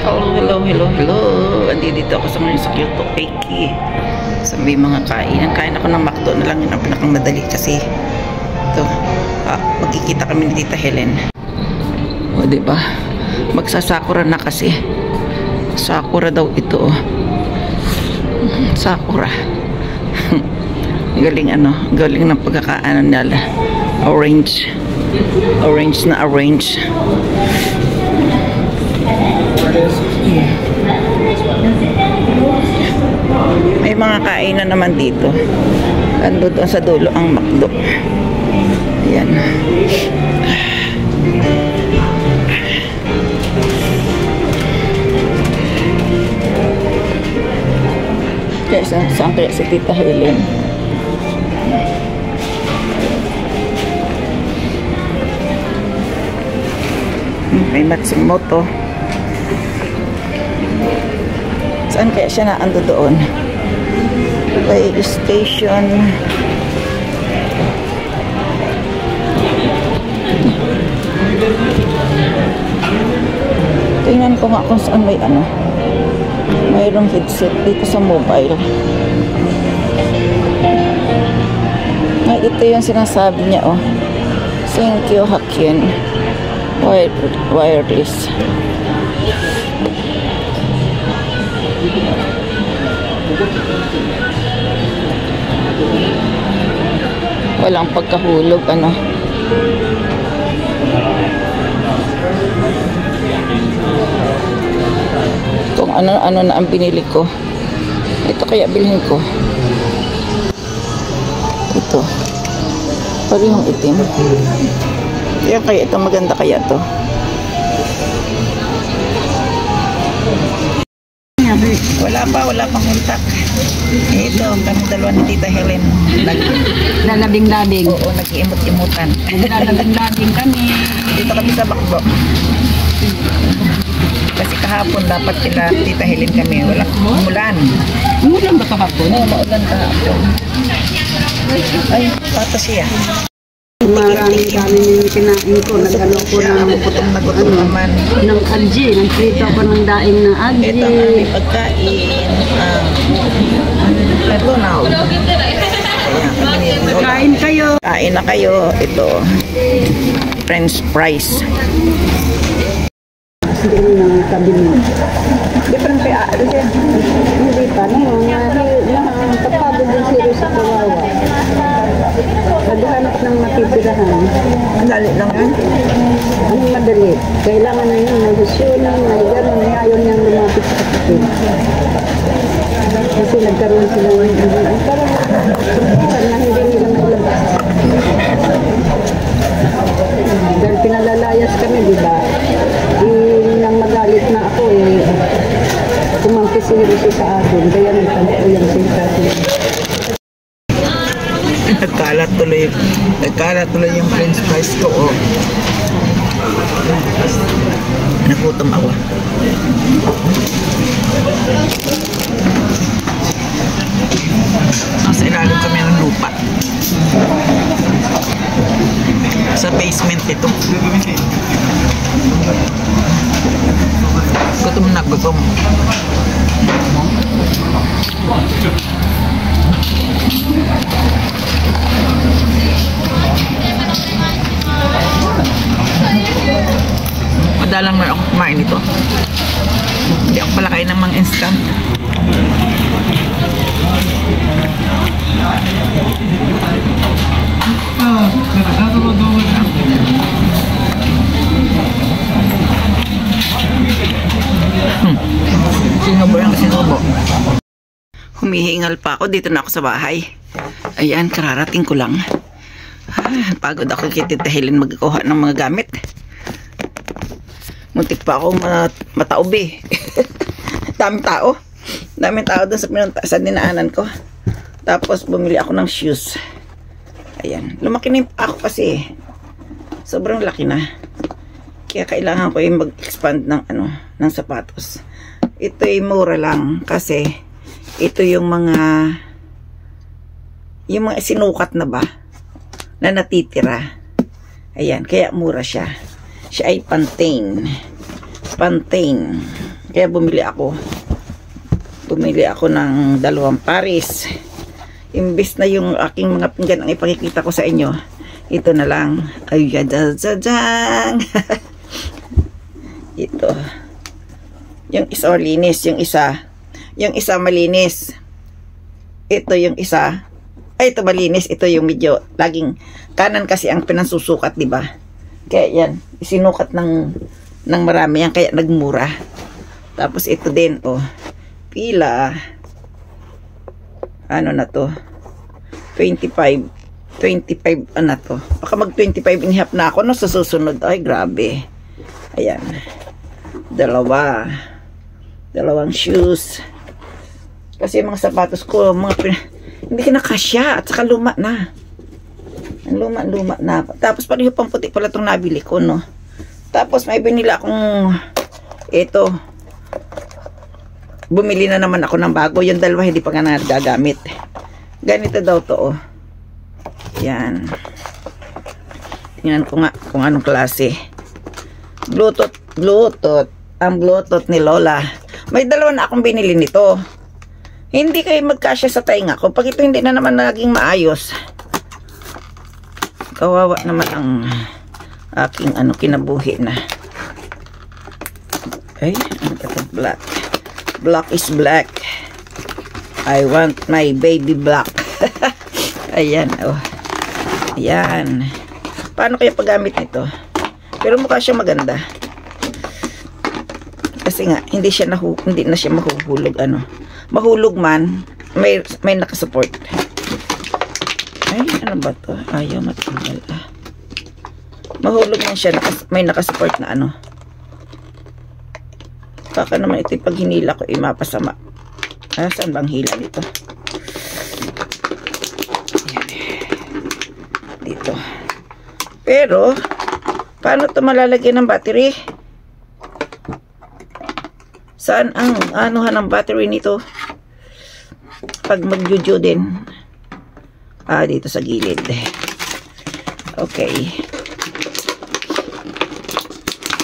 Hello. Andito ako sa ngayon sa Kyoto Keiki. So may mga kainan. Kain ako ng McDo na lang. Yun ang pinakamadali kasi ito. Magkikita kami ni Tita Helen. O diba? Magsasakura na kasi. Sakura daw ito. Sakura. Galing galing ng pagkakaanan nila. Orange na orange. May mga kainan naman dito. Ando doon sa dulo ang McDo. Ayan. Kaya saan kaya si Tita Helen? May Matsumoto. Saan kaya siya naando doon? By station. Tingnan ko nga kung saan may mayroong headset dito sa mobile. Ay, ito yung sinasabi niya, oh. Thank you, Hakien. Wireless. Walang pagkahulog, kung ano na ang binili ko. Ito kaya bilhin ko. Ito. Parehong itim. Kaya ito maganda kaya to. Wala pang kontak. Ito, kami dalawa ni Tita Helen. Lalabing-labing. Oo, nag-iimot-imutan. Lalabing-labing kami. Dito kami sa bakbo. Kasi kahapon dapat sila Tita Helen kami. Wala umulan. Umulan ba kahapon? Oo, maulan kahapon. Ay, patas siya. Marami kami kinain ko. Nag-ano ko ng gutom naman. Ng algae. Nag-prito ako ng daing ng algae. Ito ang aming pagkain. Ito na. Kain kayo. Kain na kayo. Ito. French fries. Hindi nang kabinet. Di pa rin kaya. Hindi pa. Tapado din sila sa kawawa. Naghanap ng matitirahan. Madali lang yan. Ang madali. Kailangan na yun. Nag-usunan, nag-ganon. Ayaw niyang lumapit sa kapatid. Kasi nagkaroon sila ng parang na hindi nila naglabas. Dahil pinalalayas kami, di ba? Nang magalit na ako, kumangkis si Risi sa akin. Kaya nagtampo yung sensasi. Nagkalat tuloy yung french fries ko, oh. Nagutom ako. Nasa ilalim kami ng lupa. Sa basement ito. Gutom. Madalang na ako kumain ito. Hindi ako pala kain ng mga instant. Sinubo. Humihingal pa ako. Dito na ako sa bahay. Ayan, kararating ko lang. Pagod ako kay Tita Helen magkuha ng mga gamit. Muntik pa ako mataob eh. Daming tao doon sa dinaanan ko. Tapos bumili ako ng shoes. Ayan, lumaki na ako kasi sobrang laki na. Kaya kailangan ko yung mag-expand ng sapatos. Ito ay mura lang kasi ito yung mga sinukat na ba na natitira. Ayan, kaya mura siya. Siya ay Pantene. Kaya bumili ako ng 2 pares. Imbis na yung aking mga pinggan ang ipakikita ko sa inyo, ito na lang. Ay, jajajang. Ito. Yung isa linis, yung isa malinis. Ito yung isa. Ay, ito malinis. Ito yung medyo laging kanan kasi ang pinansusukat, di ba? Kaya yan, isinukat ng marami yan, kaya nagmura. Tapos ito din, oh. Pila. Ano na to? 25 ano to? Baka mag 25 and a half na ako no sa susunod. Ay, grabe. Ayan. 2. 2 shoes. Kasi mga sapatos ko, hindi kinakasya at saka luma na. Ang luma na. Tapos pareho pang puti pala itong nabili ko, no? Tapos may binila akong ito. Bumili na naman ako ng bago. Yung 2 hindi pa nga nagagamit. Ganito daw to, oh. Yan. Tingnan ko nga kung anong klase. Bluetooth. Ang Bluetooth ni Lola. May 2 na akong binili nito. Hindi kayo magkasya sa tainga ko. Pag ito hindi na naman naging maayos, kawawa naman ang aking kinabuhi na. Ay, ano ito? Black. Black is black. I want my baby black. Ayan, oh. Ayan. Paano kaya paggamit nito? Pero mukha siya maganda. Kasi nga, hindi na siya mahuhulog, Mahulog man, may nakasupport. Ay, ano ba to? Ayaw matanggal, Mahulog man siya, may nakasupport na Baka naman ito pag hinila ko, mapasama. Saan bang hila dito? Dito. Pero, paano ito malalagyan ng battery? Saan ang anuhan ng battery nito? Pag mag-juju din. Dito sa gilid. Okay.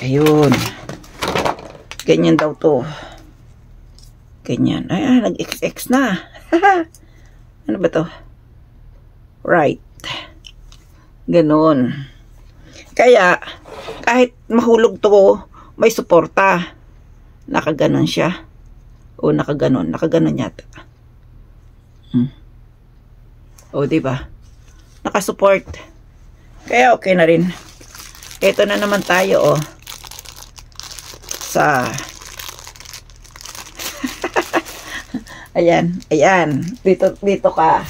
Ayun. Ganyan daw to. Ganyan. Ay, nag-XX na. Ano ba to? Right. Ganon. Kaya, kahit mahulog to, may suporta. Nakaganon siya. O nakaganon. Nakaganon yata. O, diba? Nakasupport. Kaya okay na rin. Ito na naman tayo, sa ayan, dito ka.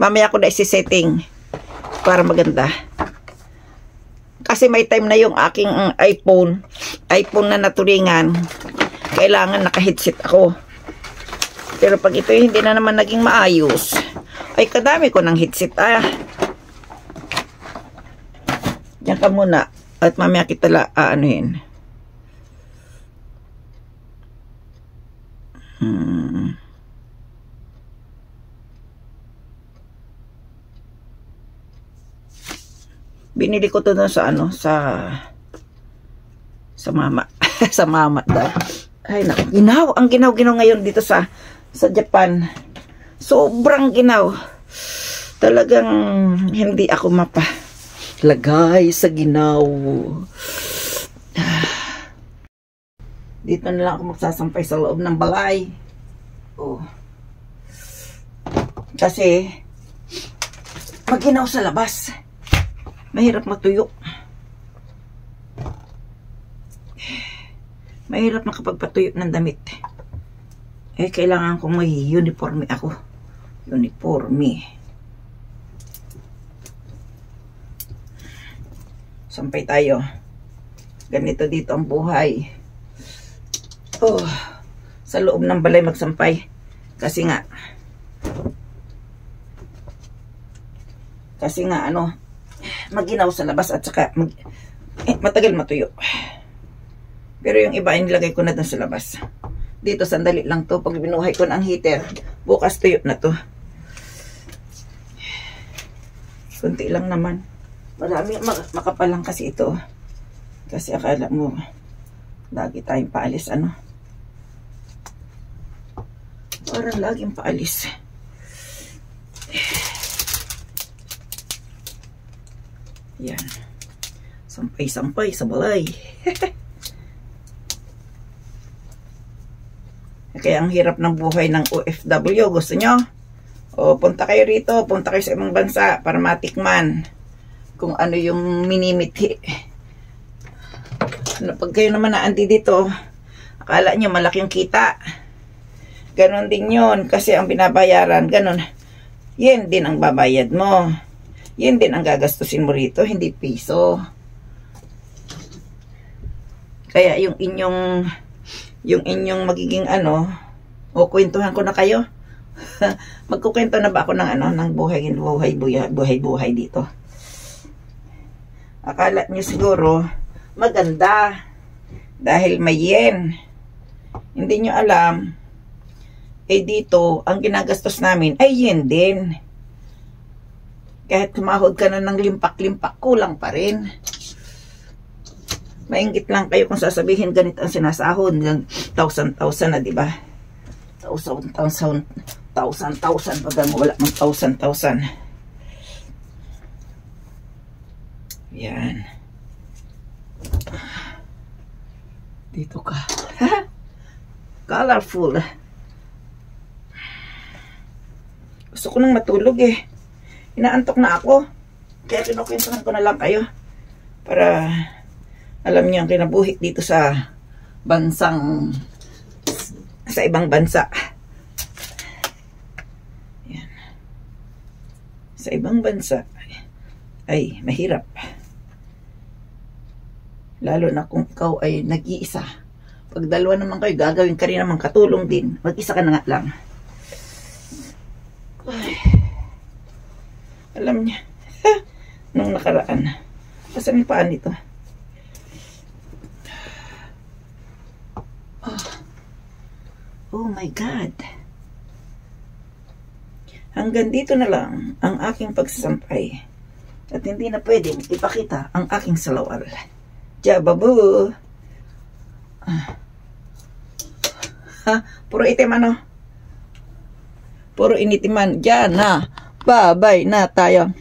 Mamaya ko na isi-setting para maganda. Kasi may time na yung aking iPhone na naturingan, kailangan naka-headset ako. Pero pag ito hindi na naman naging maayos, ay kadami ko ng headset. Diyan ka muna at mamaya kita anuhin. Binili ko to doon sa sa mama. Sa mama daw. Ay, naku, ginaw. Ang ginaw ngayon dito sa Japan. Sobrang ginaw. Talagang hindi ako lagay sa ginaw. Dito na lang ako magsasampay sa loob ng balay. Kasi maginaw sa labas. Mahirap matuyo. Mahirap makapagpatuyo ng damit. Kailangan kong may uniforme ako. Uniforme. Sampay tayo. Ganito dito ang buhay. Sa loob ng balay magsampay. Kasi nga maginaw sa labas at saka matagal matuyo. Pero yung iba ay nilagay ko na dun sa labas. Dito sandali lang to. Pag binuhay ko ng heater, bukas tuyo na to. Kunti lang naman. Marami makapal lang kasi ito. Kasi akala mo Lagi tayong paalis, ano? Parang laging paalis. Yan. Sampay-sampay sa balay. Kaya ang hirap ng buhay ng OFW. Gusto nyo? O, punta kayo rito. Punta kayo sa ibang bansa para matikman kung ano yung minimithi. Ano, pag kayo naman naandi dito, akala nyo malaking kita. Ganon din yun. Kasi ang binabayaran, ganon. Yan din ang babayad mo. Yan din ang gagastusin mo rito, hindi piso. Kaya yung inyong magiging ano, o kwentuhan ko na kayo. Magkukwento na ba ako ng ano, ng buhay dito? Akala niyo siguro maganda dahil may yen. Hindi niyo alam, dito ang ginagastos namin ay yen din. Kahit tumahod ka na ng limpak-limpak, kulang pa rin. Maingit lang kayo kung sasabihin ganito ang sinasahod ng 1,000 na, di ba? 1,000 pag wala ng 1,000. Yan. Dito ka. Colorful. Gusto ko nang matulog eh. Inaantok na ako. Kaya kinukwentuhan ko na lang kayo. Para alam niyo ang kinabuhi dito sa ibang bansa. Yan. Sa ibang bansa ay mahirap. Lalo na kung ikaw ay nag-iisa. Pag dalawa naman kayo, gagawin ka rin naman katulong din. Mag-isa ka na nga lang. Ay. Alam niya, nung nakaraan, asan yung paan nito? Oh my God. Hanggang dito na lang ang aking pagsasampay. At hindi na pwedeng ipakita ang aking salawal. Jababu. Puro itim ano? Puro initiman. Diyan na. Bye-bye na tayo.